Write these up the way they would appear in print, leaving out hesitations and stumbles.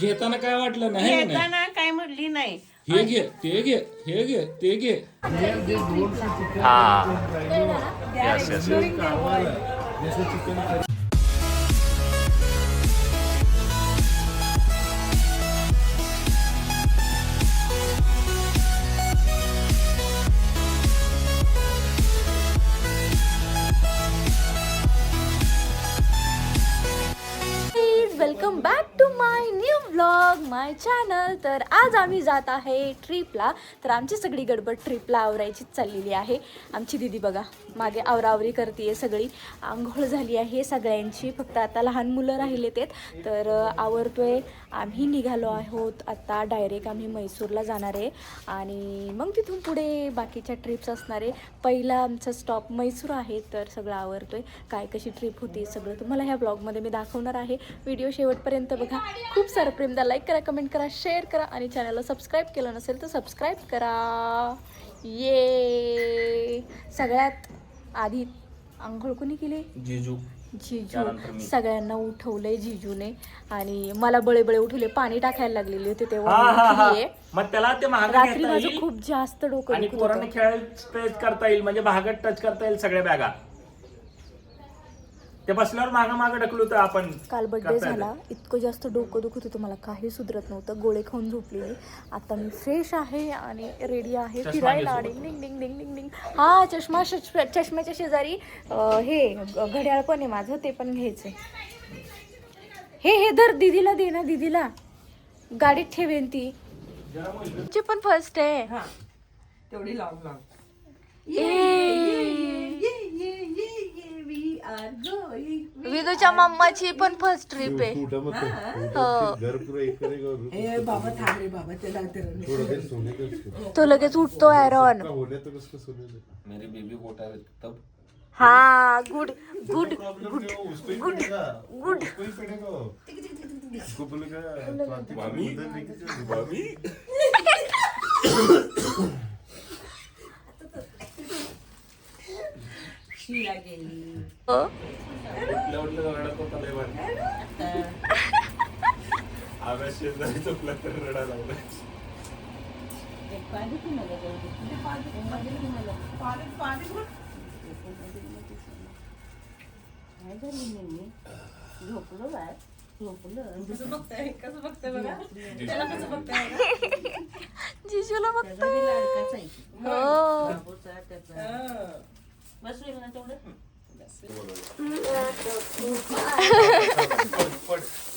घेताना काय वाटलं नाही है ना? घेताना काय म्हटली नाही. हे घे ते घे हे घे ते घे. हा yes yes welcome back to my new vlog my channel. तर आज आम्ही जात आहे ट्रिपला. तर आमची सगळी गडबड ट्रिपला आवरायची चाललेली आहे. आमची दीदी बघा मागे आवरावरी करते सगळी. आंघोळ झाली आहे सगळ्यांची, फक्त आता लहान मुलं राहिलेत आहेत. तर आवरतोय. आम्ही निघालो आहोत आता. डायरेक्ट आम्ही म्हैसूरला जाणार आहे आणि मग तिथून पुढे बाकीच्या ट्रिप्स असणार आहे. पहिला आमचा स्टॉप म्हैसूर आहे. तर सगळं आवरतोय. काय कशी ट्रिप होती सगळं तुम्हाला ह्या ब्लॉगमध्ये मी दाखवणार आहे. व्हिडिओ शेवटपर्यंत बघा. खूप सारं प्रेम द्या, लाईक करा, कमेंट करा, शेअर करा आणि चॅनलला सबस्क्राईब केलं नसेल तर सबस्क्राईब करा. ये सगळ्यात आधी आंघोळ कोणी केली? जिजू जिजू. सगळ्यांना उठवलंय जिजूने आणि मला बळे उठवले. पाणी टाकायला लागलेली होती तेव्हा. मग त्याला ते महाग रात्री माझं खूप जास्त डोकं आणि दुखत पोरांना होतं. खेळायला स्ट्रेच करता येईल, म्हणजे भागात टच करता येईल सगळ्या बॅगा. ते बसल्यावर मागं ढकलू तर आपण. काल बर्थडे झाला, इतकं जास्त डोकं दुखत होतं, मला काही सुधरत नव्हतं. गोळे खाऊन झोपलेली. आता मी फ्रेश आहे आणि रेडी आहे फिरायला. डिंग डिंग डिंग डिंग डिंग डिंग. हा चष्म्याच्या शेजारी हे घड्याळ पण आहे माझं, ते पण घ्यायचंय. हे धर, दीदीला दे ना, दीदीला गाडीत ठेवेन ती. तुमची पण फर्स्ट आहे. तेवढी लावून विदूच्या मम्माची पण फर्स्ट ट्रिप आहे. बाबा थांब रे बाबा, त्याला तो लगेच उठतो ॲरॉन. मेरी बेबी होता है तब. हा good good good good good. Shila गेली. झोपलो बाय, झोपलं. कसं बघताय बघा, त्याला कसं बघताय. जिजूला बघताय. बसवेल ना तेवढं.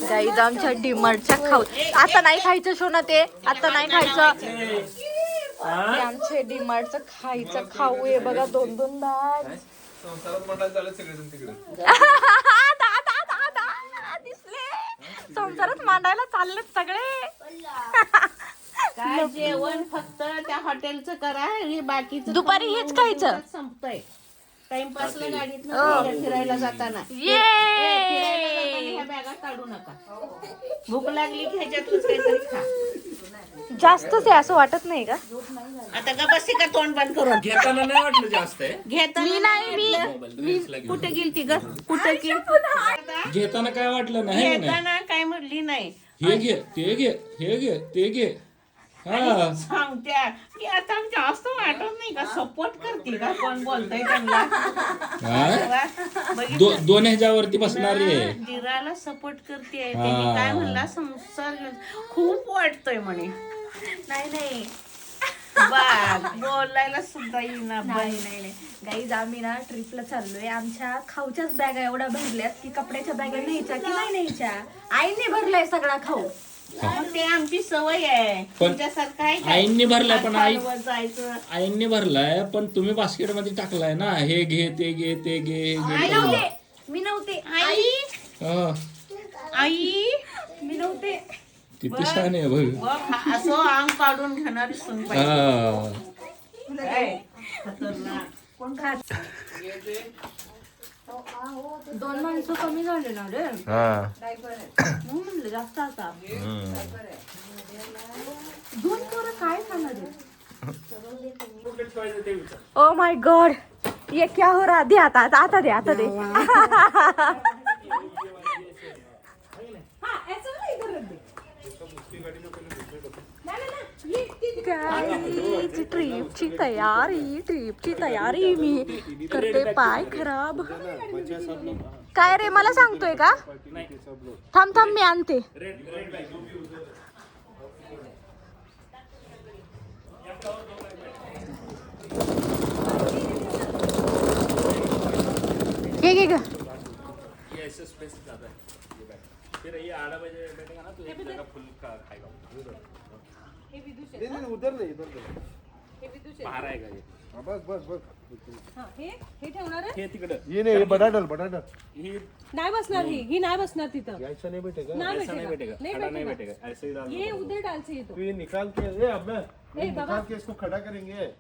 गाईज आमच्या डीमार्टच्या खाऊ आता नाही खायचं शोना, ते आता नाही खायचं. ते आमचे डीमार्टचं खायचं खाऊ आहे बघा. 2-2 बॅग दिसले. संसारात मांडायला चाललेत सगळे. काय जेवण फक्त त्या हॉटेलचं करा, हे बाकीचं दुपारी हेच खायचं. संपतंय. टाइमपासला गाडीत फिरायला जाताना ह्या बॅगा काढू नका. भूक लागली की ह्याच्यातूनच काहीतरी खा. जास्तच आहे असं वाटत नाही का? आता का बसते का तोंड बंद करून? घेताना नाही वाटलं जास्त आहे. घेताना मी कुठे गेलती ग? कुठे गेली? घेताना काय वाटलं नाही है ना? घेताना काय म्हटली नाही. हे घे ते घे हे घे ते घे. हा सांगत्या की आता जास्त वाटत नाही का? सपोर्ट करते का? कोण बोलतय त्यांना? बघितलं? 2 ह्याच्यावरती बसणार आहे. दिराला सपोर्ट करते. त्यांनी काय म्हणला, संसार खूप वाटतोय म्हणे. नाही बघ, बोलायला सुद्धा येईना. नाही गाईज आम्ही ना ट्रिपला चाललोय. आमच्या खाऊच्याच बॅगा एवढ्या भरल्यात की कपड्याच्या बॅगा न्यायच्या की नाही न्यायच्या. आईने भरलाय सगळा खाऊ. ते आमची सवय आहे. तुमच्यासारखं आहे काय? आईंनी भरलाय पण जायचं. आईंनी भरलाय पण तुम्ही बास्केट मध्ये टाकलाय ना. हे घे ते घे ते घे हे मी घे. नव्हते, मी नव्हते. आई मी नव्हते. किती छान आहे बघ. बघ, असं अंग काढून घेणारी सून पाहिजे. काय? खतरनाक. कोण खात? 2 माणसं कमी झाले ना रे. म्हणून म्हणलं जास्त आता. 2 पोरं काय खाणार आहे? ओ माय गॉड, ये क्या हो रहा? दे आता दे. ट्रिपची तयारी मी करते पाय खराब. काय रे मला सांगतोय का? थांब मी आणते. घे ग. ये ऐसे स्पेस ज्यादा है ये बैठ फिर ये आड़ा बजे बैठेगा ना तो एक जगह फुल का खाएगा नहीं उधर नहीं इधर बाहर आएगा ये हे ठेवणार आहे? हे तिकडं ये नहीं ये बड़ा डाल ही नाही बसणार ही नाही बसणार तिथं. ऐसा नहीं बैठेगा नाही ऐसा नहीं बैठेगा खड़ा नहीं बैठेगा ऐसे ही डाल ये उधर डालचे येतो. तो ये निकाल के ये अब मैं ये निकाल के इसको खड़ा करेंगे.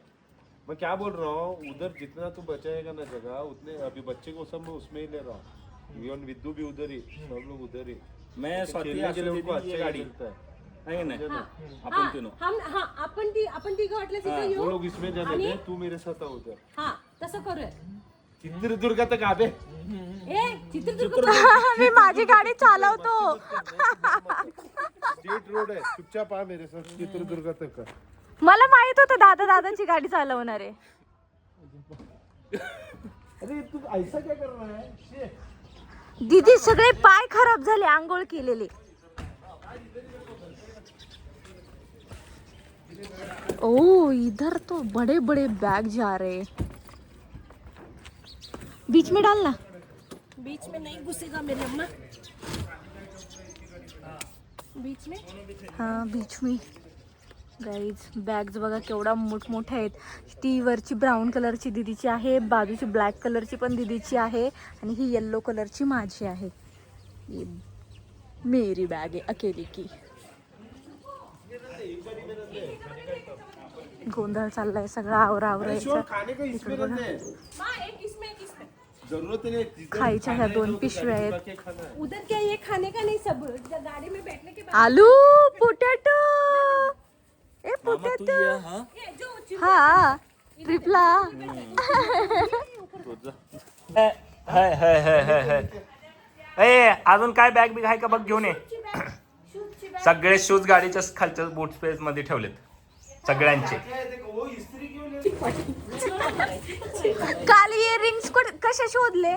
मैं क्या बोल रहा हूँ उधर जितना तू बचाएगा ना जगह उतने अभी बच्चे को सब मैं उसमें ही ले रहा हूँ. इवन विद्यू भी उधर ही सब लोग उधर ही. मैं स्वाति खेलने के लिए उनको आसुदी अच्छा ये गाड़ी लगता है. आहे ना आपण तीनों आपण तिघं वाटलं तिथं वो येऊ. लोग इसमें जाने दे तू मेरे साथ आ उधर. हा तसं करूया. चित्रदुर्ग तक आबे ए चित्रदुर्ग मी माझी गाडी चालवतो. स्ट्रेट रोड है चुपचाप आ मेरे साथ चित्रदुर्ग तक का. मला माहित होतं दादाची गाडी चालवणार आहे. अरे तू ऐसा क्या कर रहा है शे. दीदी सगळे पाय खराब झाले आंघोळ केलेले. ओ इधर तो बड़े बड़े बैग जा रहे. बीच में डालना. बीच में नहीं घुसेगा मेरी अम्मा. बीच में हाँ बीच में. गाईज बॅग्स बघा केवढा मोठमोठ्या आहेत. ती वरची ब्राऊन कलरची दीदीची आहे, बाजूची ब्लॅक कलरची पण दीदीची आहे आणि ही येल्लो कलरची माझी आहे. ये मेरी बॅग आहे अकेली की. गोंधळ चाललाय सगळा आवरायचा. खाने का इसमें रहते हैं. एक इसमें जरूरत नहीं. खायच्या ह्या 2 पिशव्या आहेत. उधर क्या ये खाने का नहीं सब गाड़ी में बैठने के बाद आलू पोटॅटो. ए पोटॅटो ये जो हा ट्रिपला. ए अजून काय बॅग बिग आहे का बघ घेऊन ये. सगळे शूज गाडीच्या खालच्या बूट स्पेस मध्ये ठेवलेत सगळ्यांचे. काल इयरिंग्स कसे शोधले.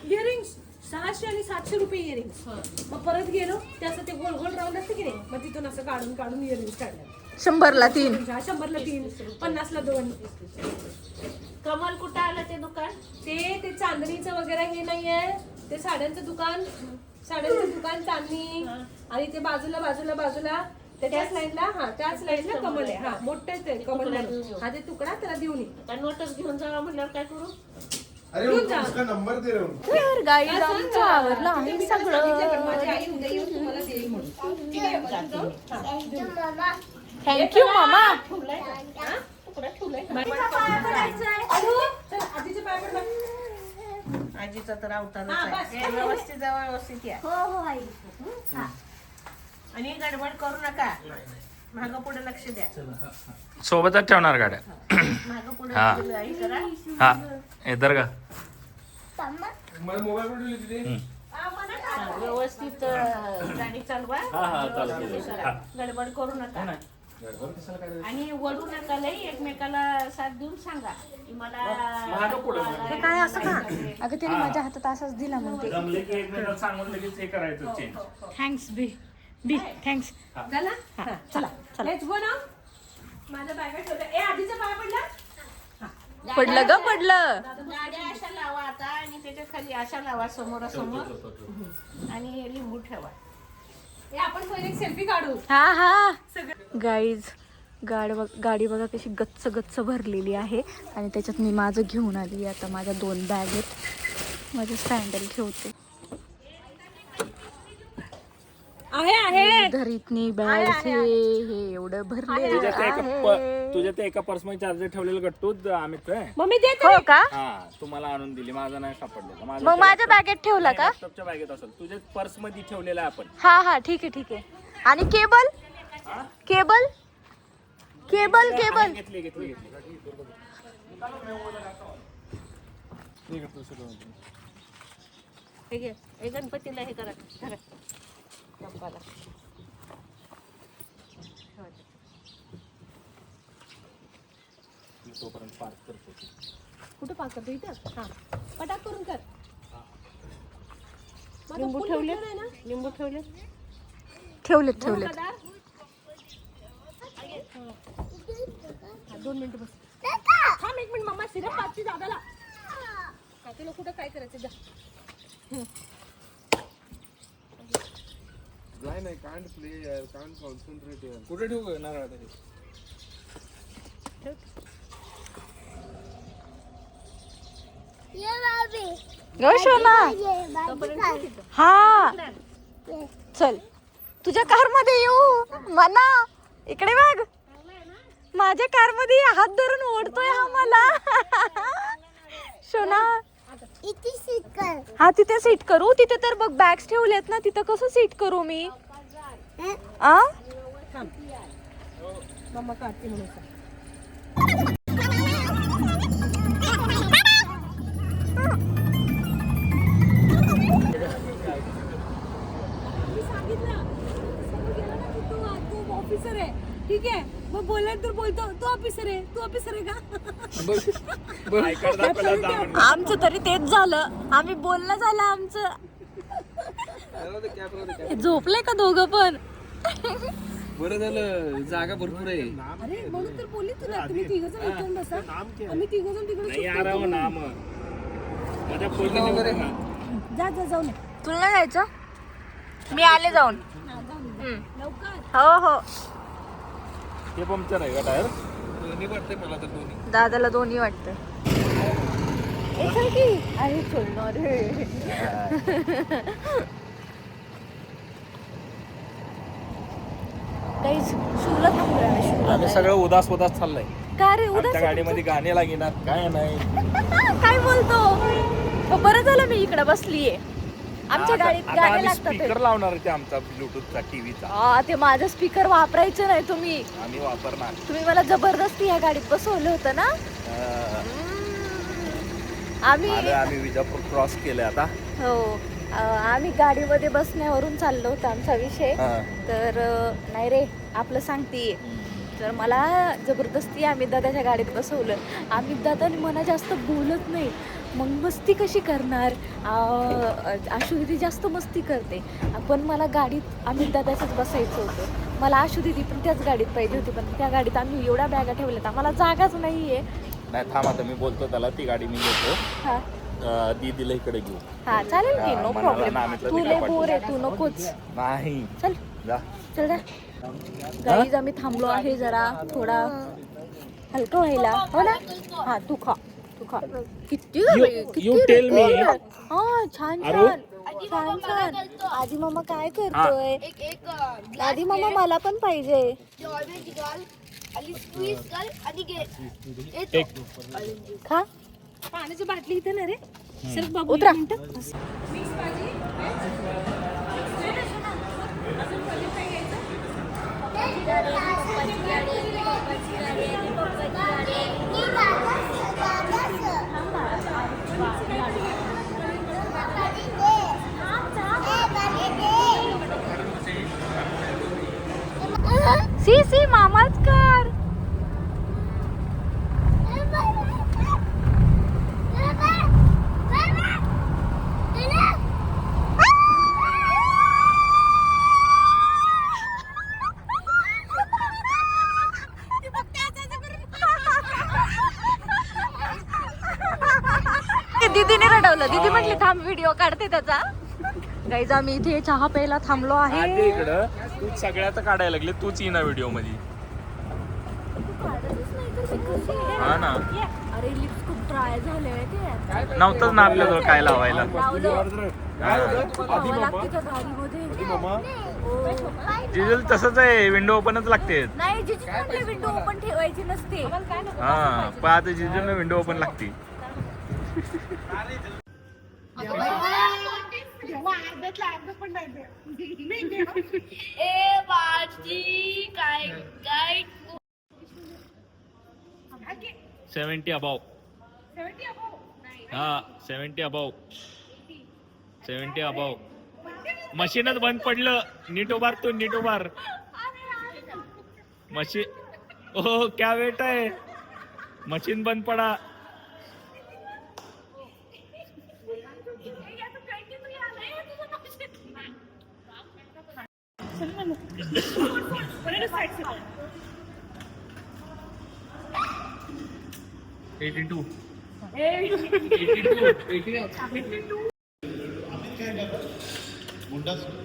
इयरिंग्स 600 आणि 700 रुपये इयरिंग्स. मग परत गेलो त्याचं ते गोल गोल राऊंड असते की नाही मग तिथून असं काढून इयरिंग्स काढले. 100ला 3. 100ला 3 50ला 2. कमल कुठं आलं ते दुकान? ते चांदणीचं वगैरे हे नाहीये ते साड्यांचं दुकान चांदणी आणि ते बाजूला त्याच लाईनला कमल आहे. हा मोठेच आहे कमल म्हणून. हा ते तुकडा त्याला देऊन ये. काय नोटस घेऊन जावा म्हणल्यावर काय करू? अरे उसका नंबर दे रहा हूँ. तर गाईज आमचं आवरलं आहे सगळं. माझी आई उद्या येऊन तुम्हाला देईल म्हणून. थँक्यू मामा. आजीचे पाय पड. आजीचा तर अवतारच हा, बस. आहे. व्यवस्थित या. आणि गडबड करू नका. मागं पुढे लक्ष द्या. सोबतच ठेवणार गाड्या. मागं पुढे हा. हे करा. हा इधर का व्यवस्थित गाडी चालवा. व्यवस्थित करा. गडबड करू नका आणि वळू नका लई. एकमेकाला साथ देऊन सांगा की मला हे काय असं का. अगं त्याने माझ्या हातात असाच दिला म्हणते. जमले की एकमेकाला सांगून लगेच हे करायचं चेंज. थँक्स बी थँक्स. झाला हा, चला लेट्स गो नाउ. माझ्या बॅगा ठेवल्या. ए आजीचा पाय पडला. पडलं ग पडलं. गाड्या अशा लावा आता आणि त्याच्या खाली अशा लावा समोरासमोर आणि लिंबू ठेवा. ए आपण पहिले एक सेल्फी काढू. हा गाईज गाडी बघा कशी गच्च भरलेली आहे आणि त्याच्यात मी माझं घेऊन आली. आता माझ्या 2 बॅग आहेत. माझे सँडल ठेवते. आहे इधर इतनी बॅग हे एवढं भरलेलं आहे. तुझ्या ते एका पर्स मध्ये चार्जर ठेवलेलं गट्टू अमित मम्मी देते. हो का. हा तुम्हाला आणून दिली. माझा नाही सापडलेला. मग माझ्या बॅगेत ठेवला का. लॅपटॉपच्या बॅगेत असेल. तुझ्या पर्स मध्ये ठेवलेला आहे आपण. हा ठीक आहे. आणि केबल घेतली हे घे. हे गणपतीला हे करा धरा. बाप्पाला. तोपर्यंत पार्क करतो. कुठं पाक करतो इथं? हा पटाक करून कर. लिंबू ठेवले? ना लिंबू ठेवले. ठेवलेत ठेवलेत. हा, 2 मिनिटं बस. थांब 1 मिनिट मम्मा सिरप पाचची दादाला. काय तुला कुठं काय करायचं जा. Blind, I can't play, I can't concentrate here. कुठे ठेवू नारळ आता हे? ग शोना. हा चल तुझ्या कार मध्ये येऊ मना. इकडे बघ, माझ्या कार मध्ये हात धरून ओढतोय हा मला. शोना हा तिथे सीट करू. तिथे तर बघ बॅग्स ठेवलेत ना, तिथं कसं सीट करू मी? आ मम्मा काढते म्हणून सांग. ऑफिसर आहे ठीक आहे, मग बोलायला तर बोलतो तू ऑफिसर आहे, तू ऑफिसर आहे का? आमचं तरी तेच झालं, आम्ही बोलणं झालं आमचं. झोपले का दोघं पण? बरं झालं, जागा भरपूर आहे. अरे म्हणून तर बोलली तुला, तुम्ही तिघ जण इकडून बसा, आम्ही तिघ जण तिकडे जा जा जाऊन ये. तुला नाही जायचं? मी आले जाऊन. लवकर हो हो. ते पंक्चर आहे का टायर? दोन्ही वाटतंय मला तर, दोन्ही. दादाला दोन्ही वाटतं. अरे सोडणार रे. काहीच शूला थांबलोय. आम्ही सगळं उदास चाललंय. का रे आमच्या उद्या गाडीमध्ये गाणे लागेनात काय नाही. काय बोलतो? बरं झालं मी इकडे बसलीये. आमच्या गाडीत गाणे लागतात. स्पीकर लावणार ते आमचा ब्लूटूथचा टीव्हीचा. ते माझं स्पीकर वापरायचं नाही तुम्ही. आम्ही वापरणार. तुम्ही मला जबरदस्ती या गाडीत बसवलं होतं ना. आम्ही विजापूर क्रॉस केलंय आता. हो आम्ही गाडीमध्ये बसण्यावरून चाललो होतो आमचा विषय. तर नाही रे आपलं सांगते. तर मला जबरदस्ती आम्ही दादाच्या गाडीत बसवलं. आम्ही दादाने मला जास्त बोलत नाही, मग मस्ती कशी करणार? आशुदीदी जास्त मस्ती करते, पण मला गाडीत आम्ही दादाच्याच बसायचं होतं. मला आशुदीदी पण त्याच गाडीत पाहिजे होती, पण त्या गाडीत आम्ही एवढ्या बॅगा ठेवल्यात, आम्हाला जागाच नाही आहे. नाही थांब आता मी बोलतो त्याला, ती गाडी मी घेतो. हा दीदीला इकडे घेऊ. हा चालेल की, नो म्हणाला प्रॉब्लेम. ना, आम्ही तर तू तिकडे लय बोर आहे, तू नकोच. नाही चल जा. चल जा. गाईज आम्ही थांबलो आहे जरा थोडा हलका व्हायला. हो ना? हा तू खा, तू खा. किती you tell me. हा छान छान छान छान. आधी मामा काय करतोय? आधी मामा मला पण पाहिजे. खा. पाण्याची बाटली इथे ना रे. सर बाबू उतरा. सी सी मामाच कर. दीदीने रडवलं. दीदी म्हटली थांब व्हिडिओ काढते त्याचा. गाईज आम्ही इथे चहा प्यायला थांबलो आहे. इकडं तू सगळ्याच काढायला लागले, तूच येईना व्हिडिओ मध्ये. हा ना, अरे लिप्स खूप ड्राय झाले ते. नव्हतंच ना आपल्याजवळ काय लावायला. जिजल तसंच आहे, विंडो ओपनच लागते. नाही जिजू म्हटले विंडो ओपन ठेवायची नसते. हा पण आता जिजूला विंडो ओपन लागते. काय 70 अबाव. हा 70 अबाव. 70 अबाव. मशीनच बंद पडलं. नीट उभार तू, नीट उभार. मशीन. ओ क्या वेट आहे. मशीन बंद पडा.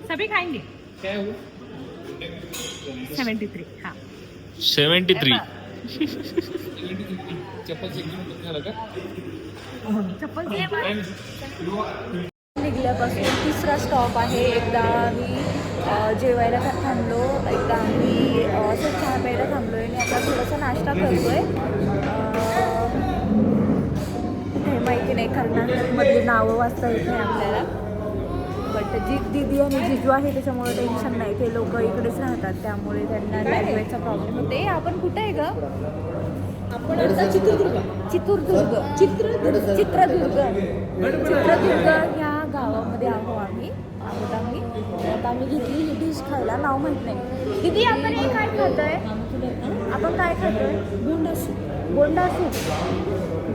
सभी खाएंगे 73 हाँ 73. निघल्यापासून तिसरा स्टॉप आहे. एकदा आम्ही जेवायला थांबलो, एकदा आम्ही असं चहा प्यायला थांबलो आणि आता थोडासा नाश्ता करतोय. हे माहिती नाही कारण मधली नावं वाचता येत नाही आपल्याला, बट जी दीदी आणि जिजू आहे त्याच्यामुळे टेन्शन नाही. ते लोक इकडेच राहतात त्यामुळे त्यांना लँग्वेजचा प्रॉब्लेम होते. आपण कुठे आहे ग? आपण आता चित्रदुर्ग ह्या गावामध्ये आहोत आम्ही. आता आम्ही घेतली ही डिश खायला. नाव माहीत नाही. दीदी आपण हे काय खातोय? आपण काय खातोय?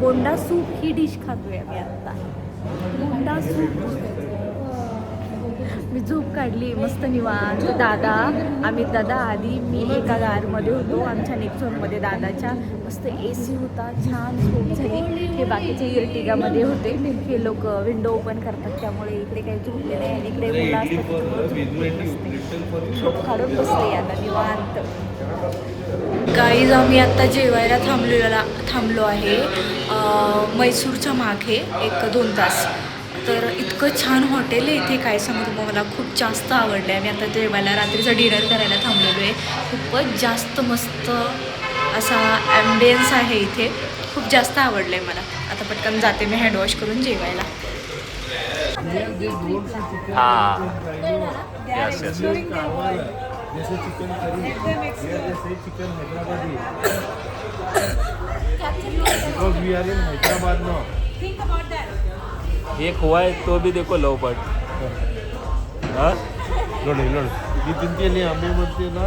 बोंडा सूप ही डिश खातोय आम्ही आता. बोंडा सूप. मी झोप काढली मस्त निवांत. दादा अमित दादा आधी मी एका कारमध्ये होतो आमच्या नेक्झॉनमध्ये दादाच्या. मस्त AC होता, छान झोप झाली. हे बाकीचे इर्टिगामध्ये होते. हे लोक विंडो ओपन करतात त्यामुळे इकडे काही झोपले नाही आणि इकडे मुलं असतात झोप काढून बसले आता निवांत. गाईज आम्ही आत्ता जेवायला थांबलो आहे मैसूरच्या मागे 1-2 तास. तर इतकं छान हॉटेल आहे इथे, काय सांगू तुम्हाला, मला खूप जास्त आवडलं आहे. आम्ही आता जेवायला रात्रीचं डिनर करायला थांबलेलो आहे. खूपच जास्त मस्त असा ॲम्बियन्स आहे इथे. खूप जास्त आवडलं आहे मला. आता पटकन जाते मी हँडवॉश करून जेवायला. हा यस यस. जैसे चिकन करी, जैसे chicken Hyderabadi. Because we are in Hyderabad now. एक हुआ है तो भी देखो लो बट हाँ ನೋಡಿ ಈ ತಿಂತಿಯಲ್ಲಿ ಅಮ್ಮೆ ಮಾಡ್ತೀಯಲ್ಲ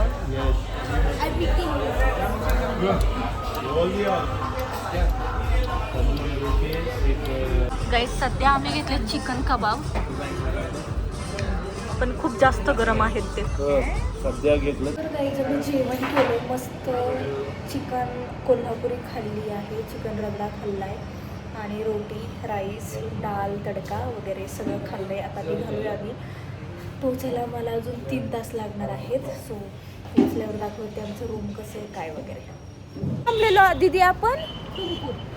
गाईज सध्या आम्ही घेतले चिकन कबाब, पण खूप जास्त गरम आहेत ते. सध्या घेतलं. तर गाईज आम्ही जेवण केलं मस्त. चिकन कोल्हापुरी खाल्ली आहे, चिकन रगडा खाल्ला आहे आणि रोटी, राईस, डाल तडका वगैरे सगळं खाल्लं आहे. आता निघालो आम्ही. पोचायला मला अजून 3 तास लागणार आहेत. सो पोचल्यावर दाखवते आमचं रूम कसं आहे काय वगैरे. थांबलेलो दीदी आपण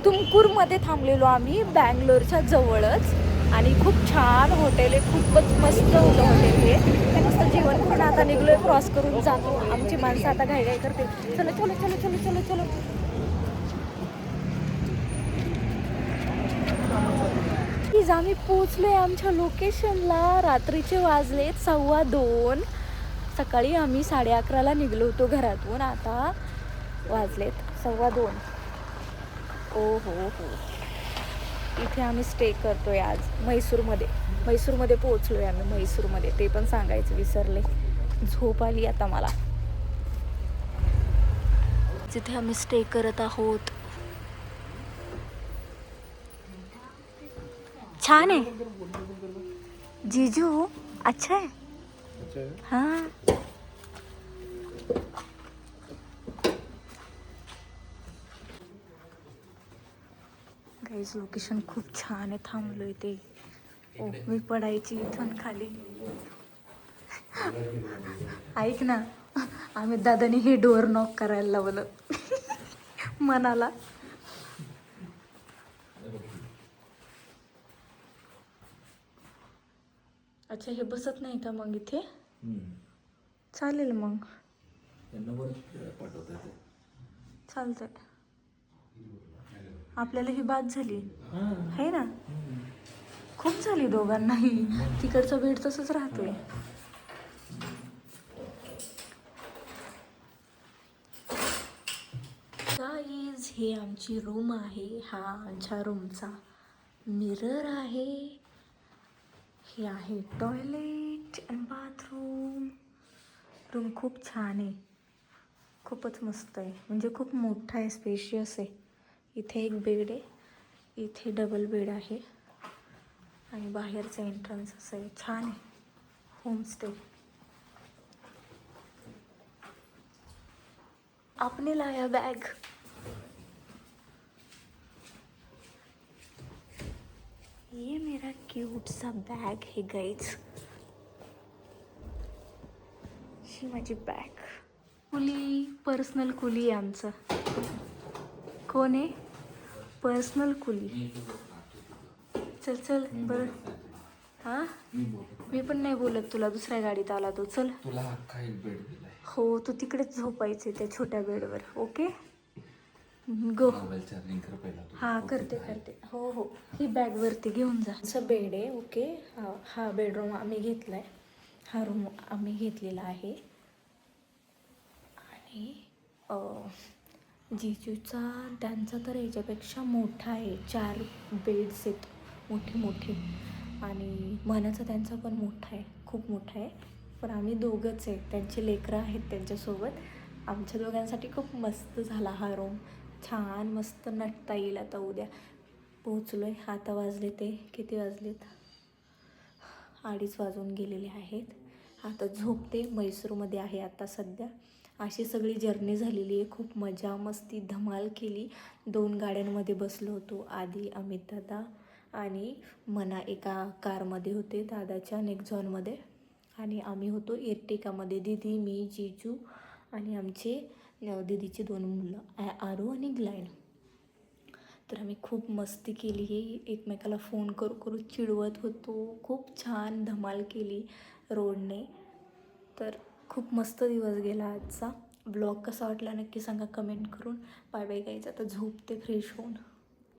तुमकूरमध्ये थांबलेलो आम्ही, बँगलोरच्या जवळच. आणि खूप छान हॉटेल आहे, खूपच मस्त होतं हॉटेल हे. मस्त जेवण करून आता निघलोय, क्रॉस करून जातो. आमची माणसं आता घाई करते. चलो चलो चलो चलो चलो चलो. आम्ही पोचलोय आमच्या लोकेशनला. रात्रीचे वाजलेत 2:15. सकाळी आम्ही 11:30ला निघलो होतो घरातून. आता वाजलेत 2:15. ओ हो हो. इथे आम्ही स्टे करतोय आज मैसूरमध्ये पोहोचलोय आम्ही मैसूरमध्ये. ते पण सांगायचं विसरले. झोप आली आता मला. जिथे आम्ही स्टे करत आहोत. छान आहे जीजू, अच्छा आहे. हाँ गाईज लोकेशन खूप छान आहे. थांबलोय ते. ओ मी पडायची इथून खाली. ऐक ना, आम्ही दादाने हे डोअर नॉक करायला लावलं मनाला. अच्छा हे बसत नाही का मग इथे? चालेल मग, चालतंय. आपल्याला ही बात झाली आहे ना, खूप झाली दोघांनाही. तिकडचा बेड तसंच राहतोय. गाईज हे आमची रूम आहे. हा आमच्या रूमचा मिरर आहे. हे आहे टॉयलेट आणि बाथरूम. रूम खूप छान आहे, खूपच मस्त आहे. म्हणजे खूप मोठा आहे, स्पेशियस आहे. इथे एक बेड आहे, इथे डबल बेड आहे आणि बाहेरचं एंट्रन्स असं आहे. छान आहे होमस्टे. आपने लाया बैग. ये मेरा क्यूट सा बैग है गाइज. ही माझी बॅग. कुली, पर्सनल कुली आहे आमचं. कोण आहे? पर्सनल कुली. चल चल बरं. हां मी पण नाही बोलत तुला, दुसऱ्या गाडीत आला तो. चल तुला अख्खा एक बेड दिलाय. हो, तू तिकडेच झोपायचे त्या छोट्या बेडवर. Okay go. मोबाईल चार्जिंग कर पहिला तू. हां करते. हो हो, ही बॅग वरती घेऊन जा. असं बेड आहे. ओके, हा बेडरूम आम्ही घेतलाय. हा रूम आम्ही घेतलेला आहे. आणि जिजूचा त्यांचा तर याच्यापेक्षा मोठा आहे. 4 बेड्स आहेत मोठे मोठे. आणि मनाचा त्यांचा पण मोठा आहे, खूप मोठा आहे. पण आम्ही दोघंच आहेत, त्यांचे लेकरं आहेत त्यांच्यासोबत. आमच्या दोघांसाठी खूप मस्त झाला हा रूम. छान मस्त नटता येईल. आता उद्या पोचलो आहे. आता वाजले ते किती वाजलेत? 2:30 वाजून गेलेले आहेत. आता झोपते. मैसूरमध्ये आहे आता सध्या. अशी सगळी जर्नी झालेली आहे. खूप मजा मस्ती धमाल केली. 2 गाड्यांमध्ये बसलो होतो. आधी अमित दादा आणि मना एका कारमध्ये होते, दादाच्या नेक्झॉनमध्ये. आणि आम्ही होतो इर्टिकामध्ये. दीदी, मी, जीजू आणि आमचे दीदीची 2 मुलं आरू आणि ग्लायन. तर आम्ही खूप मस्ती केली आहे. एकमेकाला फोन करू चिडवत होतो. खूप छान धमाल केली रोडने. तर खूप मस्त दिवस गेला आजचा. ब्लॉग कसा वाटला नक्की सांगा कमेंट करून. Bye bye guys. आता झोपते फ्रेश होऊन.